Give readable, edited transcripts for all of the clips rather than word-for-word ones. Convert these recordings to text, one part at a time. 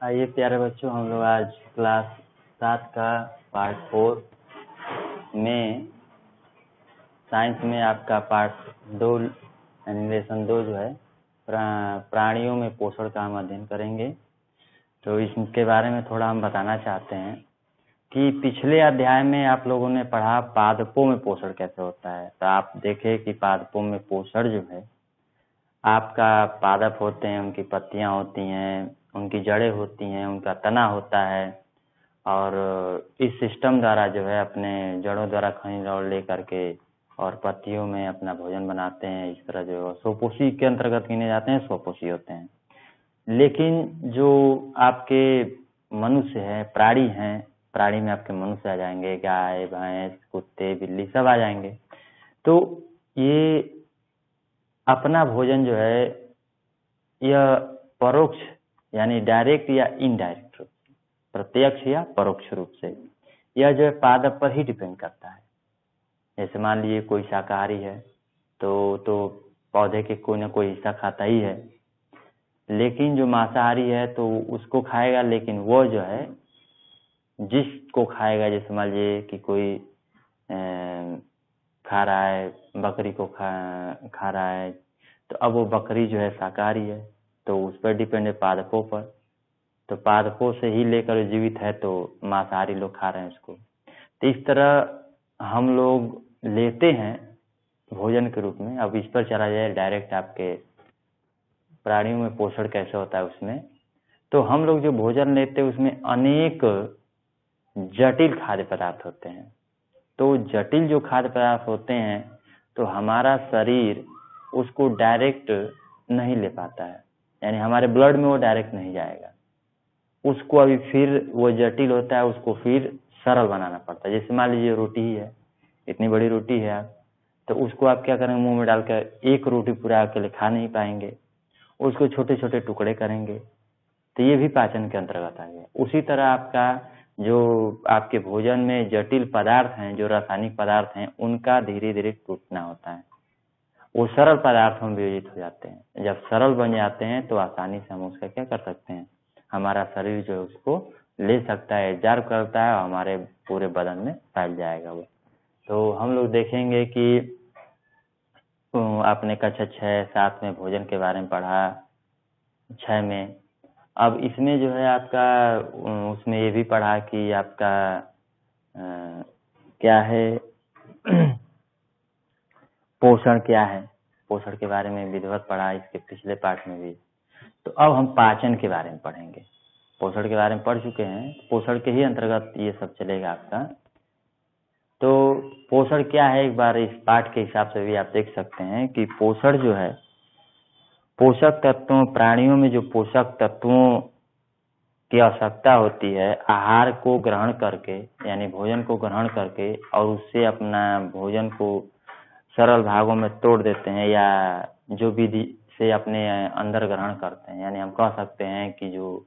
आइए प्यारे बच्चों, हम लोग आज क्लास 7 का पार्ट 4 में साइंस में आपका पार्ट 2 यानी लेसन 2 जो है प्राणियों में पोषण का हम अध्ययन करेंगे। तो इसके बारे में थोड़ा हम बताना चाहते हैं कि पिछले अध्याय में आप लोगों ने पढ़ा पादपों में पोषण कैसे होता है। तो आप देखें कि पादपों में पोषण जो है, आपका पादप होते हैं, उनकी पत्तियां होती हैं, उनकी जड़ें होती हैं, उनका तना होता है, और इस सिस्टम द्वारा जो है अपने जड़ों द्वारा खनिज लवण ले करके और पत्तियों में अपना भोजन बनाते हैं। इस तरह जो स्वपोषी के अंतर्गत गिने जाते हैं, स्वपोषी होते हैं। लेकिन जो आपके मनुष्य हैं, प्राणी हैं, प्राणी में आपके मनुष्य आ जाएंगे, गाय भैंस कुत्ते बिल्ली सब आ जाएंगे। तो ये अपना भोजन जो है यह परोक्ष यानी डायरेक्ट या इनडायरेक्ट रूप से, प्रत्यक्ष या परोक्ष रूप से यह जो है पादप पर ही डिपेंड करता है। जैसे मान लीजिए कोई शाकाहारी है तो पौधे के कोई ना कोई हिस्सा खाता ही है, लेकिन जो मांसाहारी है तो उसको खाएगा, लेकिन वो जो है जिसको खाएगा, जैसे मान लीजिए कि कोई खा रहा है, बकरी को खा रहा है, तो अब वो बकरी जो है शाकाहारी है, तो उस पर डिपेंड है पादपों पर। तो पादपों से ही लेकर जीवित है, तो मांसाहारी लोग खा रहे हैं उसको। तो इस तरह हम लोग लेते हैं भोजन के रूप में। अब इस पर चला जाए डायरेक्ट आपके प्राणियों में पोषण कैसे होता है उसमें। तो हम लोग जो भोजन लेते हैं उसमें अनेक जटिल खाद्य पदार्थ होते हैं। तो जटिल जो खाद्य पदार्थ होते हैं तो हमारा शरीर उसको डायरेक्ट नहीं ले पाता है, यानी हमारे ब्लड में वो डायरेक्ट नहीं जाएगा। उसको अभी फिर वो जटिल होता है, उसको फिर सरल बनाना पड़ता है। जैसे मान लीजिए रोटी ही है, इतनी बड़ी रोटी है आप, तो उसको आप क्या करेंगे, मुंह में डालकर एक रोटी पूरा अकेले खा नहीं पाएंगे, उसको छोटे छोटे टुकड़े करेंगे, तो ये भी पाचन के अंतर्गत आ गया। उसी तरह आपका जो आपके भोजन में जटिल पदार्थ हैं, जो रासायनिक पदार्थ हैं, उनका धीरे धीरे टूटना होता है, वो सरल पदार्थों में वियोजित हो जाते हैं। जब सरल बन जाते हैं तो आसानी से हम उसका क्या कर सकते हैं, हमारा शरीर जो है उसको ले सकता है, एब्जॉर्ब करता है और हमारे पूरे बदन में फैल जाएगा वो। तो हम लोग देखेंगे कि आपने कक्षा 6-7 में भोजन के बारे में पढ़ा, 6 में। अब इसमें जो है आपका उसमें ये भी पढ़ा कि आपका क्या है पोषण क्या है, पोषण के बारे में विधिवत पढ़ा इसके पिछले पाठ में भी। तो अब हम पाचन के बारे में पढ़ेंगे। पोषण के बारे में पढ़ चुके हैं, पोषण के ही अंतर्गत ये सब चलेगा आपका। तो पोषण क्या है, एक बार इस पाठ के हिसाब से भी आप देख सकते हैं कि पोषण जो है, पोषक तत्वों, प्राणियों में जो पोषक तत्वों की आवश्यकता होती है, आहार को ग्रहण करके यानी भोजन को ग्रहण करके और उससे अपना भोजन को सरल भागों में तोड़ देते हैं, या जो विधि से अपने अंदर ग्रहण करते हैं। यानी हम कह सकते हैं कि जो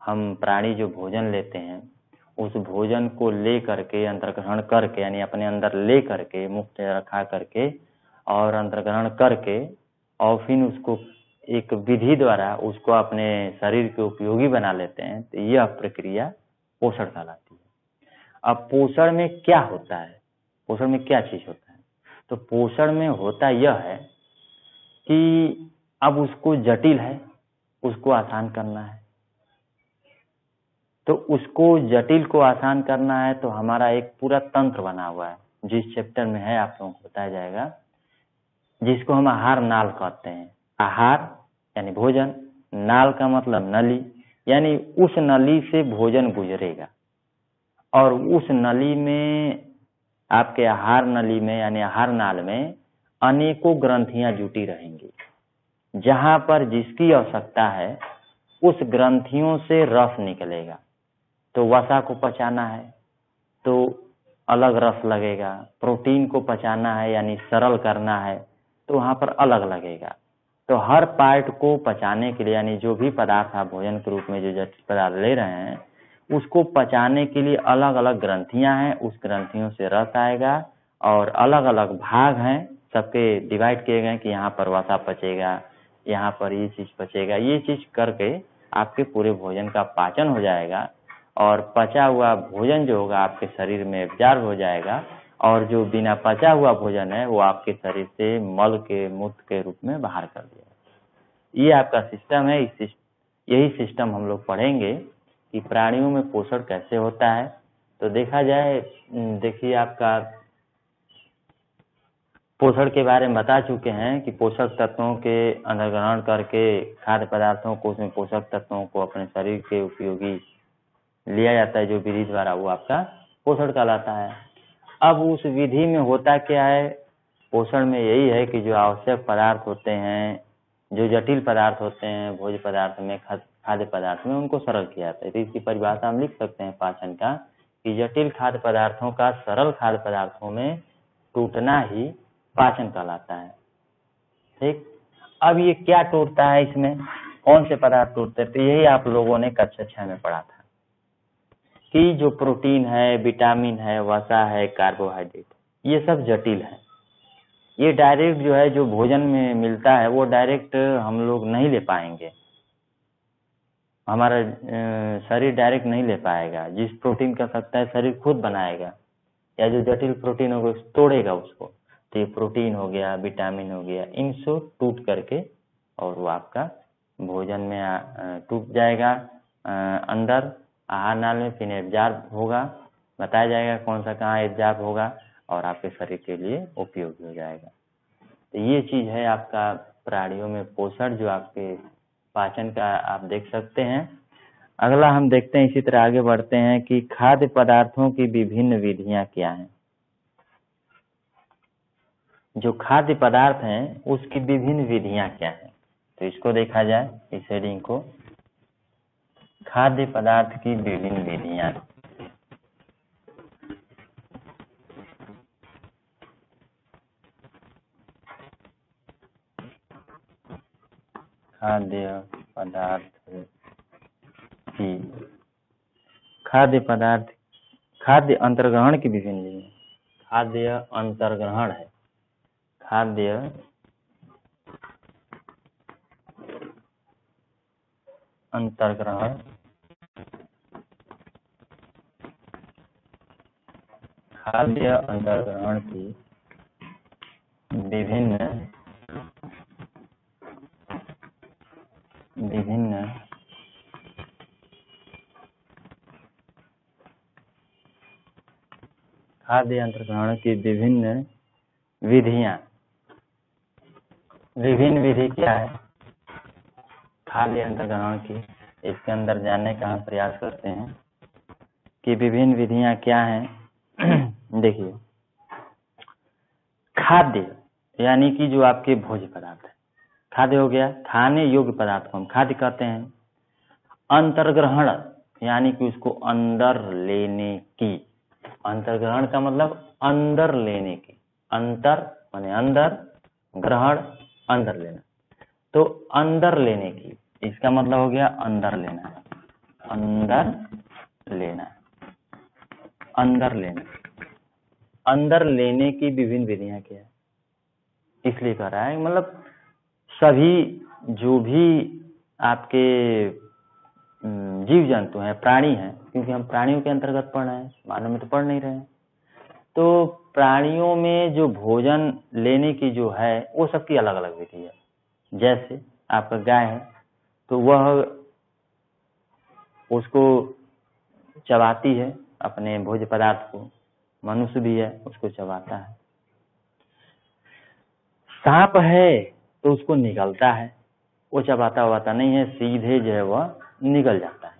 हम प्राणी जो भोजन लेते हैं, उस भोजन को ले करके अंतर्ग्रहण करके, यानी अपने अंदर ले करके, मुक्त रखा करके और अंतर्ग्रहण करके, और फिर उसको एक विधि द्वारा उसको अपने शरीर के उपयोगी बना लेते हैं। तो यह प्रक्रिया पोषण कहलाती है। अब पोषण में क्या होता है, पोषण में क्या चीज होता है? तो पोषण में होता यह है कि अब उसको जटिल है, उसको आसान करना है। तो उसको जटिल को आसान करना है तो हमारा एक पूरा तंत्र बना हुआ है, जिस चैप्टर में है आप लोगों को बताया जाएगा, जिसको हम आहार नाल कहते हैं। आहार यानी भोजन, नाल का मतलब नली, यानी उस नली से भोजन गुजरेगा, और उस नली में आपके आहार नली में यानी आहार नाल में अनेकों ग्रंथियां जुटी रहेंगी। जहां पर जिसकी आवश्यकता है उस ग्रंथियों से रस निकलेगा। तो वसा को पचाना है तो अलग रस लगेगा, प्रोटीन को पचाना है यानी सरल करना है तो वहां पर अलग लगेगा। तो हर पार्ट को पचाने के लिए, यानी जो भी पदार्थ आप भोजन के रूप में जो जटिल पदार्थ ले रहे हैं, उसको पचाने के लिए अलग अलग ग्रंथियां हैं, उस ग्रंथियों से रस आएगा, और अलग अलग भाग हैं, सबके डिवाइड किए गए कि यहाँ पर वसा पचेगा, यहाँ पर ये चीज पचेगा, ये चीज करके आपके पूरे भोजन का पाचन हो जाएगा और पचा हुआ भोजन जो होगा आपके शरीर में एब्जॉर्ब हो जाएगा और जो बिना पचा हुआ भोजन है वो आपके शरीर से मल के मूत्र के रूप में बाहर कर दिया। ये आपका सिस्टम है। यही सिस्टम हम लोग पढ़ेंगे कि प्राणियों में पोषण कैसे होता है। तो देखा जाए, देखिए आपका पोषण के बारे में बता चुके हैं कि पोषक तत्वों के अंतर्ग्रहण करके खाद्य पदार्थों को, उसमें पोषक तत्वों को अपने शरीर के उपयोगी लिया जाता है, जो विधि द्वारा वो आपका पोषण कहलाता है। अब उस विधि में होता क्या है, पोषण में यही है कि जो आवश्यक पदार्थ होते हैं, जो जटिल पदार्थ होते हैं भोज्य पदार्थ में, खाद्य पदार्थ में, उनको सरल किया जाता है। तो इसकी परिभाषा हम लिख सकते हैं पाचन का कि जटिल खाद्य पदार्थों का सरल खाद्य पदार्थों में टूटना ही पाचन कहलाता है। ठीक, अब ये क्या टूटता है, इसमें कौन से पदार्थ टूटते हैं? तो यही आप लोगों ने कक्षा 6 में पढ़ा था कि जो प्रोटीन है, विटामिन है, वसा है, कार्बोहाइड्रेट, ये सब जटिल है। ये डायरेक्ट जो है, जो भोजन में मिलता है वो डायरेक्ट हम लोग नहीं ले पाएंगे, हमारा शरीर डायरेक्ट नहीं ले पाएगा। जिस प्रोटीन का सकता है शरीर खुद बनाएगा, या जो जटिल प्रोटीन होगा तोड़ेगा उसको। तो ये प्रोटीन हो गया, विटामिन हो गया, इनसे टूट करके और वो आपका भोजन में टूट जाएगा अंदर आहार नाल में, फिर एब्जॉर्ब होगा, बताया जाएगा कौन सा कहाँ एब्जॉर्ब होगा और आपके शरीर के लिए उपयोगी हो जाएगा। तो ये चीज है आपका प्राणियों में पोषण, जो आपके पाचन का आप देख सकते हैं। अगला हम देखते हैं, इसी तरह आगे बढ़ते हैं कि खाद्य पदार्थों की विभिन्न विधियां क्या हैं। जो खाद्य पदार्थ हैं उसकी विभिन्न विधियां क्या हैं, तो इसको देखा जाए, इस हेडिंग को, खाद्य पदार्थ की विभिन्न विधियां। खाद्य पदार्थ खाद्य अंतर्ग्रहण की विभिन्न विधियां। खाद्य अंतर्ग्रहण है, खाद्य अंतर्ग्रहण, खाद्य अंतर्ग्रहण की विभिन्न खाद्य अंतर्ग्रहण की विभिन्न विधियां। विभिन्न विधि क्या है खाद्य अंतर्ग्रहण की, इसके अंदर जानने का हम प्रयास करते हैं कि विभिन्न विधियां क्या हैं। देखिए, खाद्य यानी कि जो आपके भोज्य पदार्थ है, खाद्य हो गया, खाने योग्य पदार्थ को हम खाद्य कहते हैं। अंतर्ग्रहण यानी कि उसको अंदर लेने की, अंतर्ग्रहण का मतलब अंदर लेने की, अंतर माने अंदर, ग्रहण अंदर लेना, तो अंदर लेने की, इसका मतलब हो गया अंदर लेना, अंदर लेना, अंदर लेना। अंदर लेने की विभिन्न विधियां क्या है, इसलिए कह रहा है, मतलब सभी जो भी आपके जीव जंतु हैं, प्राणी हैं, क्योंकि हम प्राणियों के अंतर्गत पढ़ रहे हैं, मानव में तो पढ़ नहीं रहे हैं, तो प्राणियों में जो भोजन लेने की जो है वो सबकी अलग अलग विधि है। जैसे आपका गाय है तो वह उसको चबाती है अपने भोज्य पदार्थ को, मनुष्य भी है उसको चबाता है। सांप है तो उसको निगलता है, वो चबाता वबाता नहीं है, सीधे जो है वह निगल जाता है।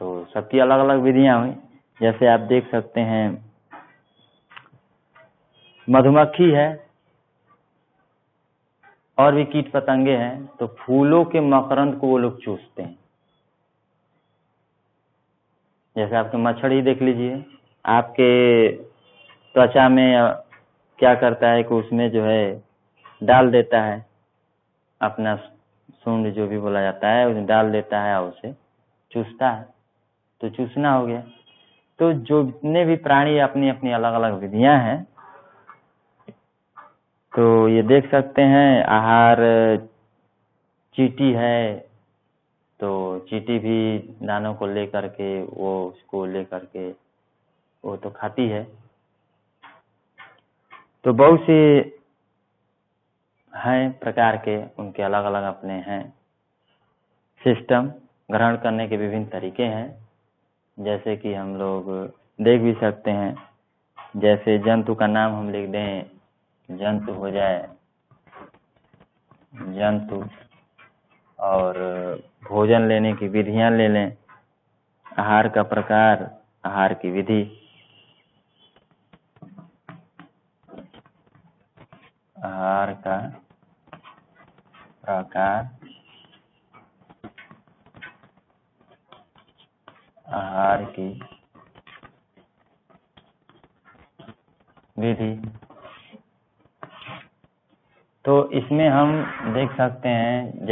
तो सबकी अलग अलग विधियां हुई। जैसे आप देख सकते हैं, मधुमक्खी है और भी कीट पतंगे हैं, तो फूलों के मकरंद को वो लोग चूसते हैं। जैसे आपके मच्छर ही देख लीजिए, आपके त्वचा में क्या करता है कि उसमें जो है डाल देता है अपना सूंड, जो भी बोला जाता है, उसमें डाल देता है और उसे चूसता है, तो चूसना हो गया। तो जो जितने भी प्राणी अपनी अपनी अलग अलग विधियां हैं, तो ये देख सकते हैं, आहार चींटी है, तो चींटी भी दानों को ले करके वो उसको ले करके वो तो खाती है। तो बहुत से हैं प्रकार के, उनके अलग अलग अपने हैं सिस्टम, ग्रहण करने के विभिन्न तरीके हैं। जैसे कि हम लोग देख भी सकते हैं, जैसे जंतु का नाम हम लिख दें, जंतु हो जाए जंतु, और भोजन लेने की विधियां ले लें, आहार का प्रकार, आहार की विधि, आहार का प्रकार, आहार की विधि। तो इसमें हम देख सकते हैं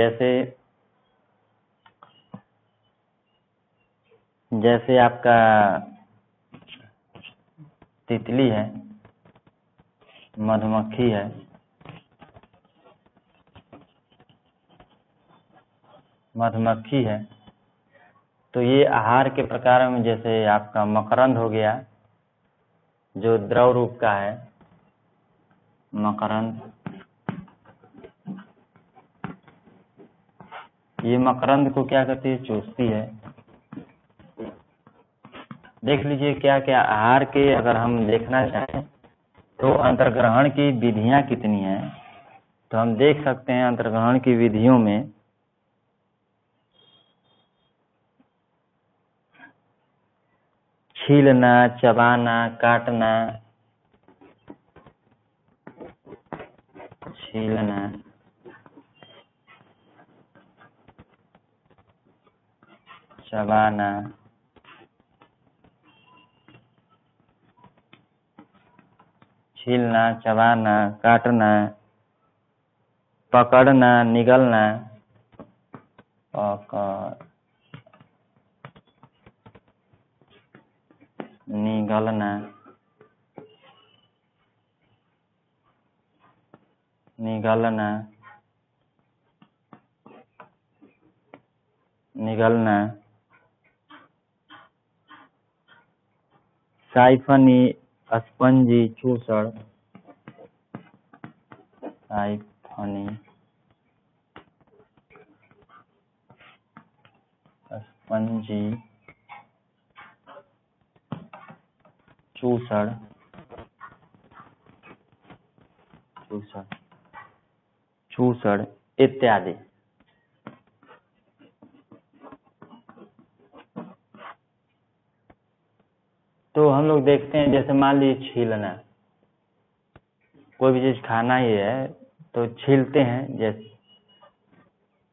जैसे आपका तितली है, मधुमक्खी है, तो ये आहार के प्रकार में जैसे आपका मकरंद हो गया, जो द्रव रूप का है, मकरंद, ये मकरंद को क्या करती है, चूसती है। देख लीजिए क्या क्या आहार के अगर हम देखना चाहें तो अंतर्ग्रहण की विधियां कितनी हैं, तो हम देख सकते हैं अंतर्ग्रहण की विधियों में छीलना, चबाना, काटना, छीलना, चबाना, छीलना, चबाना, काटना, पकड़ना, निगलना, निगलना, निगलना, साइफनी, स्पंजी, चूसड़, साइफनी, स्पंजी, चूसड़, इत्यादि। तो हम लोग देखते हैं जैसे मान लीजिए छीलना, कोई भी चीज खाना ही है तो छीलते हैं, जैसे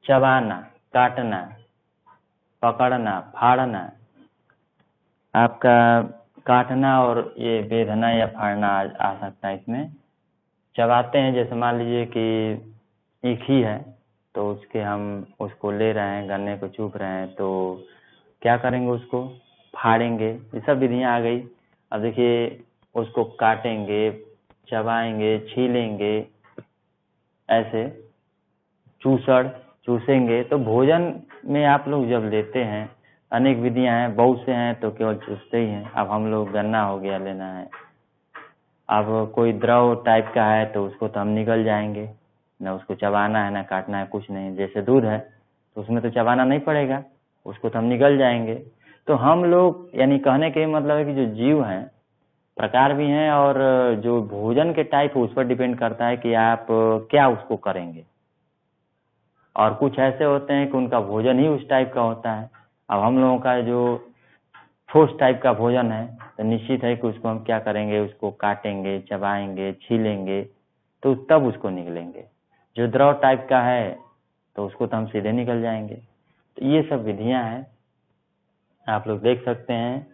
चबाना, काटना, पकड़ना, फाड़ना, आपका काटना और ये बेधना या फाड़ना आ सकता है इसमें। चबाते हैं, जैसे मान लीजिए कि ईखी है तो उसको ले रहे हैं, गन्ने को चूप रहे हैं, तो क्या करेंगे, उसको फाड़ेंगे। ये सब विधियां आ गई। अब देखिए उसको काटेंगे, चबाएंगे, छीलेंगे, ऐसे चूसेंगे। तो भोजन में आप लोग जब लेते हैं, अनेक विधियां हैं, बहुत से हैं तो केवल चूसते ही हैं। अब हम लोग गन्ना हो गया लेना है, अब कोई द्रव टाइप का है तो उसको तो हम निगल जाएंगे, ना उसको चबाना है ना काटना है, कुछ नहीं। जैसे दूध है तो उसमें तो चबाना नहीं पड़ेगा, उसको तो हम निगल जाएंगे। तो हम लोग, यानी कहने के मतलब है कि जो जीव हैं, प्रकार भी हैं, और जो भोजन के टाइप उस पर डिपेंड करता है कि आप क्या उसको करेंगे। और कुछ ऐसे होते हैं कि उनका भोजन ही उस टाइप का होता है। अब हम लोगों का जो ठोस टाइप का भोजन है तो निश्चित है कि उसको हम क्या करेंगे, उसको काटेंगे, चबाएंगे, छीलेंगे, तो तब उसको निगलेंगे। जो द्रव टाइप का है तो उसको तो हम सीधे निकल जाएंगे। तो ये सब विधियां हैं, आप लोग देख सकते हैं।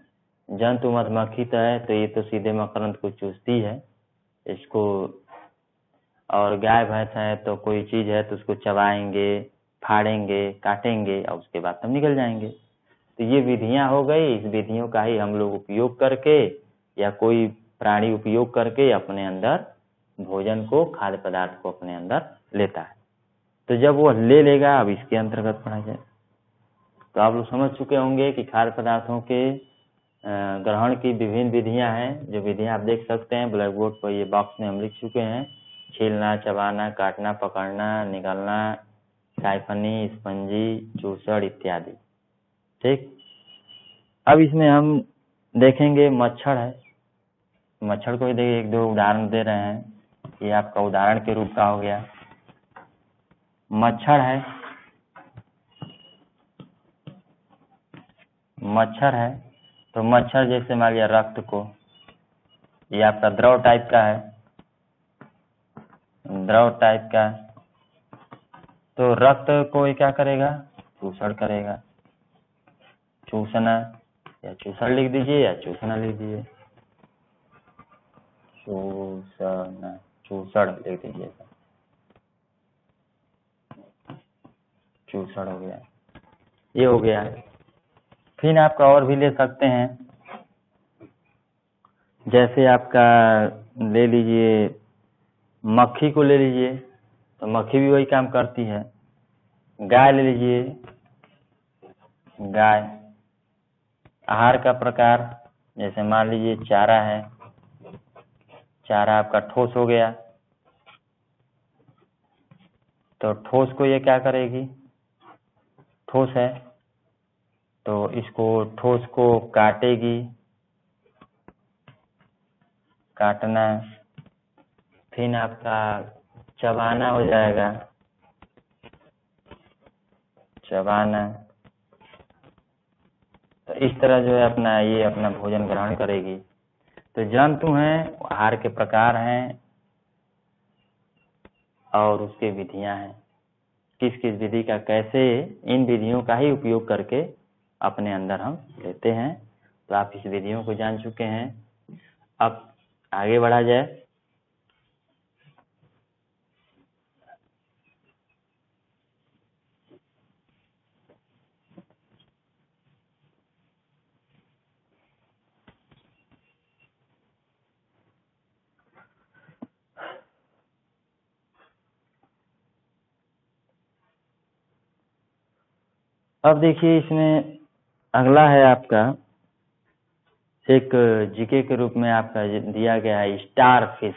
जंतु मधुमक्खी तो है तो ये तो सीधे मकरंद को चूसती है इसको, और गाय भैंस है तो कोई चीज है तो उसको चबाएंगे, फाड़ेंगे, काटेंगे और उसके बाद हम निकल जाएंगे। तो ये विधियां हो गई। इस विधियों का ही हम लोग उपयोग करके या कोई प्राणी उपयोग करके अपने अंदर भोजन को, खाद्य पदार्थ को अपने अंदर लेता है। तो जब वो ले लेगा, अब इसके अंतर्गत पढ़ा जाए। तो आप लोग समझ चुके होंगे कि खाद्य पदार्थों के ग्रहण की विभिन्न विधियां हैं। जो विधियां आप देख सकते हैं ब्लैक बोर्ड पर, ये बॉक्स में हम लिख चुके हैं। छीलना, चबाना, काटना, पकड़ना, निगलना, साइफनी, स्पंजी, चूसड़ इत्यादि। ठीक, अब इसमें हम देखेंगे मच्छर है। मच्छर को ही देखिए, एक दो उदाहरण दे रहे हैं। ये आपका उदाहरण के रूप का हो गया। मच्छर है, मच्छर है तो मच्छर जैसे मान लिया रक्त को, ये आपका द्रव टाइप का है, द्रव टाइप का, तो रक्त को ये क्या करेगा, चूसण करेगा। चूसना या चूसण लिख दीजिए या चूसना लिख दीजिए, चूसना, चूसण लिख दीजिएगा, चूसण हो गया, ये हो गया। फिर आपका और भी ले सकते हैं, जैसे आपका ले लीजिए मक्खी को ले लीजिए, तो मक्खी भी वही काम करती है। गाय ले लीजिए, गाय, आहार का प्रकार जैसे मान लीजिए चारा है, चारा आपका ठोस हो गया, तो ठोस को ये क्या करेगी, ठोस है तो इसको ठोस को काटेगी, काटना। फिर आपका चबाना हो जाएगा, चबाना। तो इस तरह जो है अपना ये अपना भोजन ग्रहण करेगी। तो जंतु हैं, आहार के प्रकार हैं और उसके विधियां हैं। किस किस विधि का कैसे, इन विधियों का ही उपयोग करके अपने अंदर हम लेते हैं। तो आप इस विधियों को जान चुके हैं। अब आगे बढ़ा जाए। अब देखिए इसमें अगला है आपका एक जीके के रूप में आपका दिया गया है स्टार फिश।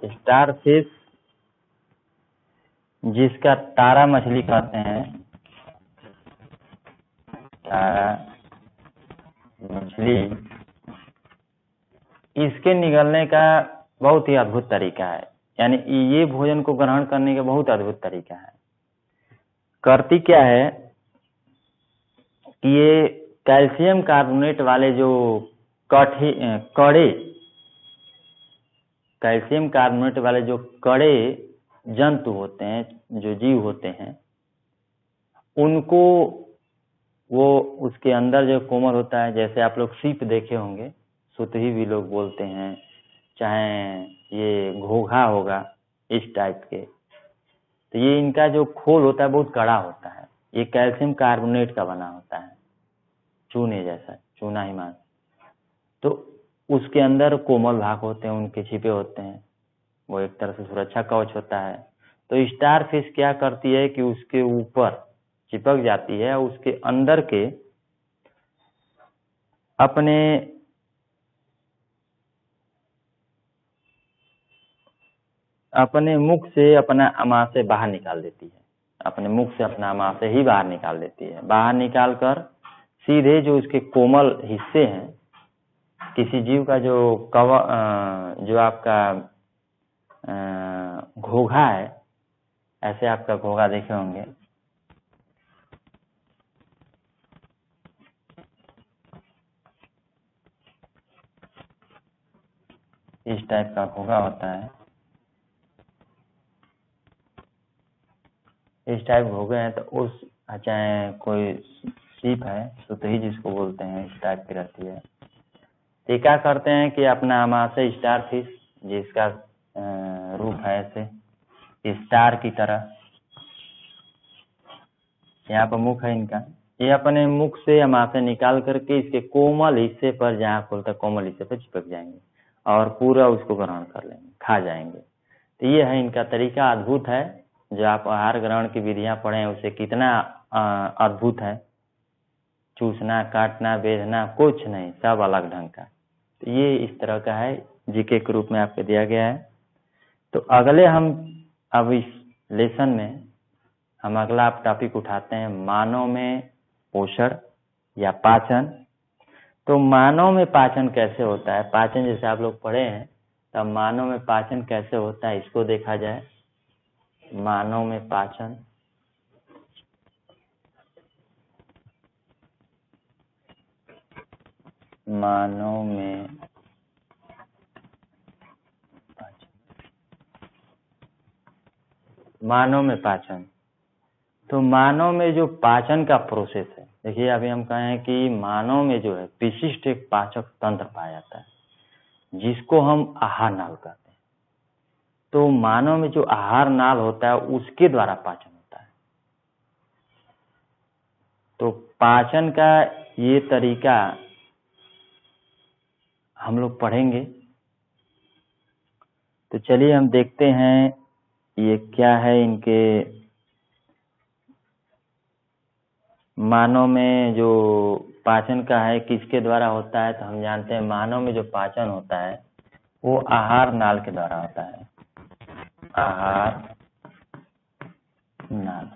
स्टार फिश जिसका तारा मछली कहते हैं, तारा मछली, इसके निगलने का बहुत ही अद्भुत तरीका है। यानी ये भोजन को ग्रहण करने का बहुत अद्भुत तरीका है। करती क्या है कि ये कैल्शियम कार्बोनेट वाले जो कड़े, कैल्शियम कार्बोनेट वाले जो कड़े जंतु होते हैं, जो जीव होते हैं, उनको वो उसके अंदर जो कोमल होता है, जैसे आप लोग सीप देखे होंगे, सुतही भी लोग बोलते हैं, चाहे ये घोघा होगा, इस टाइप के। तो ये इनका जो खोल होता है बहुत कड़ा होता है। ये कैल्शियम कार्बोनेट का बना होता है, चूने जैसा, चूना ही मान। तो उसके अंदर कोमल भाग होते हैं, उनके छिपे होते हैं, वो एक तरह से सुरक्षा कवच होता है। तो स्टार फिश क्या करती है कि उसके ऊपर चिपक जाती है, उसके अंदर के अपने मुख से अपना आमाशय बाहर निकाल देती है, अपने मुख से अपना आमाशय ही बाहर निकाल देती है। बाहर निकाल कर सीधे जो उसके कोमल हिस्से हैं, किसी जीव का जो जो आपका घोघा है, ऐसे आपका घोघा देखे होंगे, इस टाइप का घोघा होता है, इस टाइप घोघे हैं। तो उस चाहे कोई सीप है, सुतही जिसको बोलते हैं, इस टाइप की रहती है। तो क्या करते हैं कि अपना आमाशय स्टार फिश, जिसका रूप है ऐसे स्टार की तरह, यहाँ पर मुख है इनका, ये अपने मुख से आमाशय निकाल करके इसके कोमल हिस्से पर, जहाँ खोलता कोमल हिस्से पर चिपक जाएंगे और पूरा उसको ग्रहण कर लेंगे, खा जाएंगे। तो ये है इनका तरीका, अद्भुत है। जो आप आहार ग्रहण की विधियां पढ़े हैं उसे कितना अद्भुत है। चूसना, काटना, बेचना कुछ नहीं, सब अलग ढंग का। तो ये इस तरह का है, जीके के रूप में आपको दिया गया है। तो अगले हम अब इस लेसन में हम अगला टॉपिक उठाते हैं, मानव में पोषण या पाचन। तो मानव में पाचन कैसे होता है, पाचन जैसे आप लोग पढ़े हैं, तब मानव में पाचन कैसे होता है इसको देखा जाए। मानव में पाचन, मानव में पाचन, मानव में पाचन। तो मानव में जो पाचन का प्रोसेस है, देखिए अभी हम कहें कि मानव में जो है विशिष्ट एक पाचक तंत्र पाया जाता है, जिसको हम आहार नाल कहते हैं। तो मानव में जो आहार नाल होता है उसके द्वारा पाचन होता है। तो पाचन का ये तरीका हम लोग पढ़ेंगे। तो चलिए हम देखते हैं ये क्या है। इनके मानव में जो पाचन का है किसके द्वारा होता है, तो हम जानते हैं मानव में जो पाचन होता है वो आहार नाल के द्वारा होता है। आहार नाल,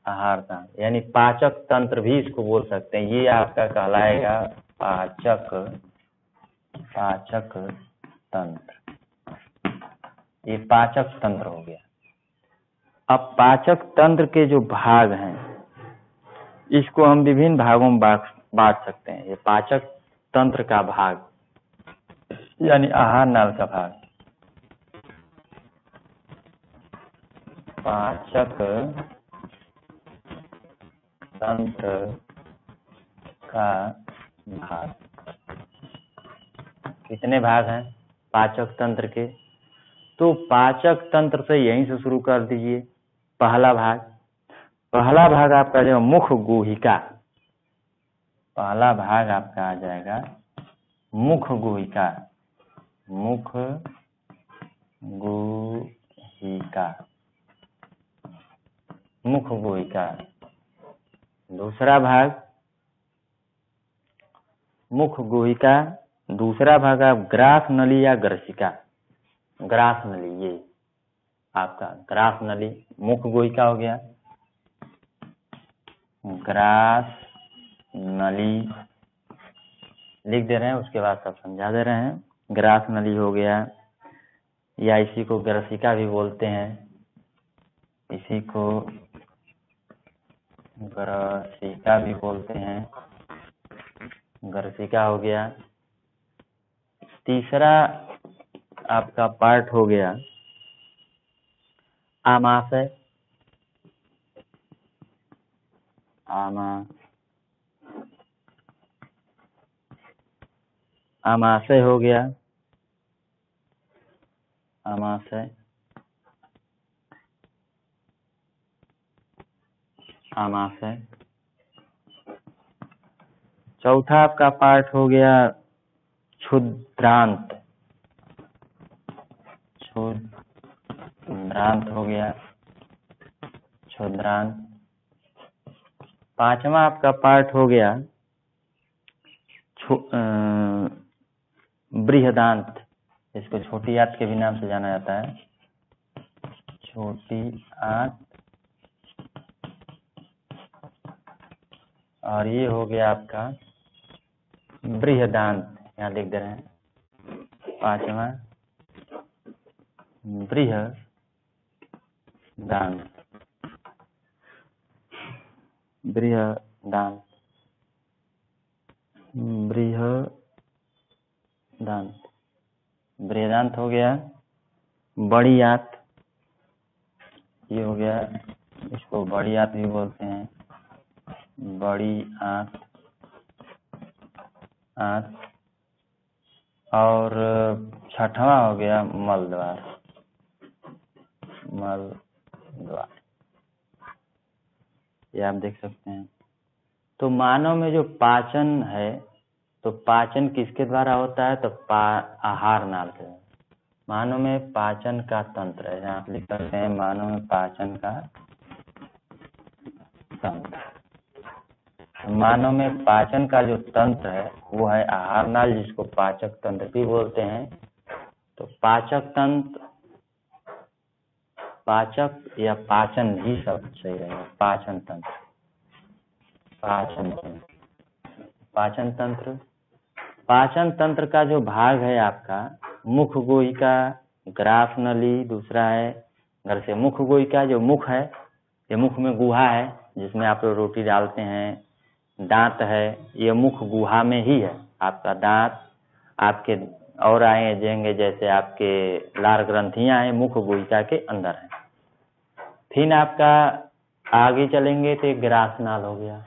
आहार नाल यानी पाचक तंत्र भी इसको बोल सकते हैं। ये आपका कहलाएगा पाचक, पाचक तंत्र। ये पाचक तंत्र हो गया। अब पाचक तंत्र के जो भाग हैं इसको हम विभिन्न भागों में बांट सकते हैं। ये पाचक तंत्र का भाग यानी आहार नाल का भाग, पाचक तंत्र का भाग। कितने भाग हैं पाचक तंत्र के? तो पाचक तंत्र से यहीं से शुरू कर दीजिए। पहला भाग आपका जो मुख गुहिका, पहला भाग आपका आ जाएगा मुख गुहिका, मुख गुहिका, मुख गुहिका। दूसरा भाग मुख गुहिका, दूसरा भाग आप ग्रास नली या ग्रसिका। ग्रास नली, ये आपका ग्रास नली मुख गुहिका हो गया। ग्रास नली लिख दे रहे हैं, उसके बाद सब समझा दे रहे हैं। ग्रास नली हो गया, या इसी को ग्रसिका भी बोलते हैं, इसी को ग्रसिका भी बोलते हैं। ग्रसिका हो गया। तीसरा आपका पार्ट हो गया आमाशय। आमाशय हो गया, आमाशय, आमाशय। चौथा आपका पार्ट हो गया क्षुद्रांत, क्षुद्रांत हो गया, क्षुद्रांत। पांचवा आपका पार्ट हो गया बृहदांत, इसको छोटी आंत के भी नाम से जाना जाता है। छोटी आंत। और ये हो गया आपका बृहदांत, यहाँ लिख दे रहे हैं। पांचवा बृहदांत, बृहदांत, बृहदांत, बृहदांत हो गया। बड़ी आंत, ये हो गया, इसको बड़ी आंत भी बोलते हैं। बड़ी आंत, आंत। और छठवां हो गया मल द्वार, मल द्वार, ये आप देख सकते हैं। तो मानव में जो पाचन है, तो पाचन किसके द्वारा होता है? तो आहार नाल के। मानव में पाचन का तंत्र है, यहाँ लिख सकते हैं मानव में पाचन का तंत्र। मानव में पाचन का जो तंत्र है वो है आहार नाल, जिसको पाचक तंत्र भी बोलते हैं। तो पाचक तंत्र, पाचक या पाचन भी शब्द सही रहेगा, पाचन तंत्र, पाचन तंत्र, पाचन तंत्र। पाचन तंत्र का जो भाग है आपका मुख गुहिका, ग्रास नली, दूसरा है घर से मुख गुहिका, जो मुख है, ये मुख में गुहा है जिसमें आप लोग रोटी डालते हैं। दांत है, ये मुख गुहा में ही है। आपका दांत आपके और आएंगे जैसे आपके लार ग्रंथियां हैं, मुख गुहिका के अंदर है। फिर आपका आगे चलेंगे तो एक ग्रास नाल हो गया।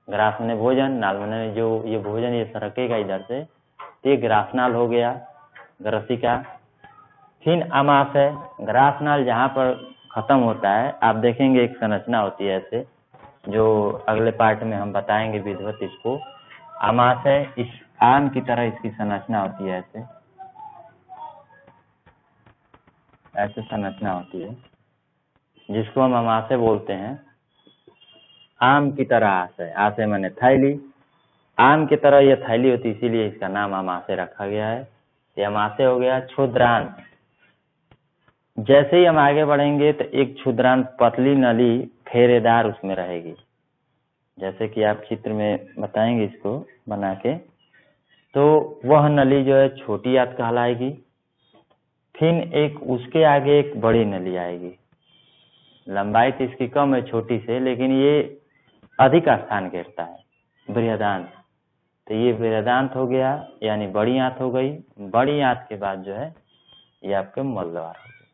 ग्रास में भोजन, नाल में जो ये भोजन ये सरकेगा इधर से, तो ये ग्रास नाल हो गया, ग्रसिका। फिर आमाशय, ग्रास नाल जहाँ पर खत्म होता है आप देखेंगे एक संरचना होती है ऐसे, जो अगले पार्ट में हम बताएंगे विधिवत इसको। आमाशय इस आम की तरह इसकी संरचना होती है, ऐसे संरचना होती है जिसको हम आमाशय बोलते हैं। आम की तरह आशय, आशय माने थैली, आम की तरह यह थैली होती है, इसीलिए इसका नाम आमाशय रखा गया है। ये आमाशय हो गया। क्षुद्रांत, जैसे ही हम आगे बढ़ेंगे तो एक क्षुद्रांत पतली नली फेरेदार उसमें रहेगी, जैसे कि आप चित्र में बताएंगे इसको बना के। तो वह नली जो है छोटी आंत कहलाएगी। फिर एक उसके आगे एक बड़ी नली आएगी, लंबाई तो इसकी कम है छोटी से, लेकिन ये अधिक स्थान घेरता है, बृहदांत। तो ये बृहदांत हो गया, यानी बड़ी आंत हो गई। बड़ी आंत के बाद जो है ये आपके मलद्वार हो गए।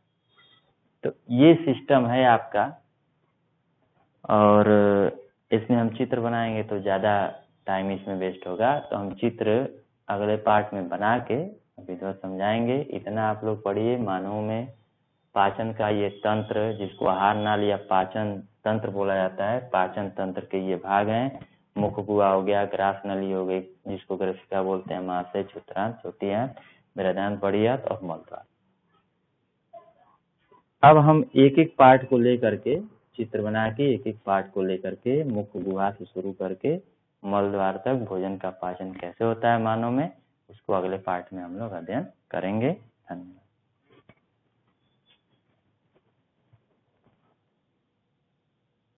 तो ये सिस्टम है आपका, और इसमें हम चित्र बनाएंगे तो ज़्यादा टाइम इसमें वेस्ट होगा, तो हम चित्र अगले पार्ट में बना के विधिवत समझाएंगे। इतना आप लोग पढ़िए। मानव में पाचन का ये तंत्र, जिसको आहार नाल या पाचन तंत्र बोला जाता है, पाचन तंत्र के ये भाग हैं। मुख गुहा हो गया, ग्रास नली हो गई जिसको ग्रसिका बोलते हैं, आमाशय, क्षुद्रांत, छोटी आंत, बृहदांत, बड़ी आंत और मलद्वार। अब हम एक एक पार्ट को लेकर के चित्र बना के, एक एक पार्ट को लेकर के मुख गुहा से शुरू करके मलद्वार तक भोजन का पाचन कैसे होता है मानव में, उसको अगले पार्ट में हम लोग अध्ययन करेंगे। धन्यवाद।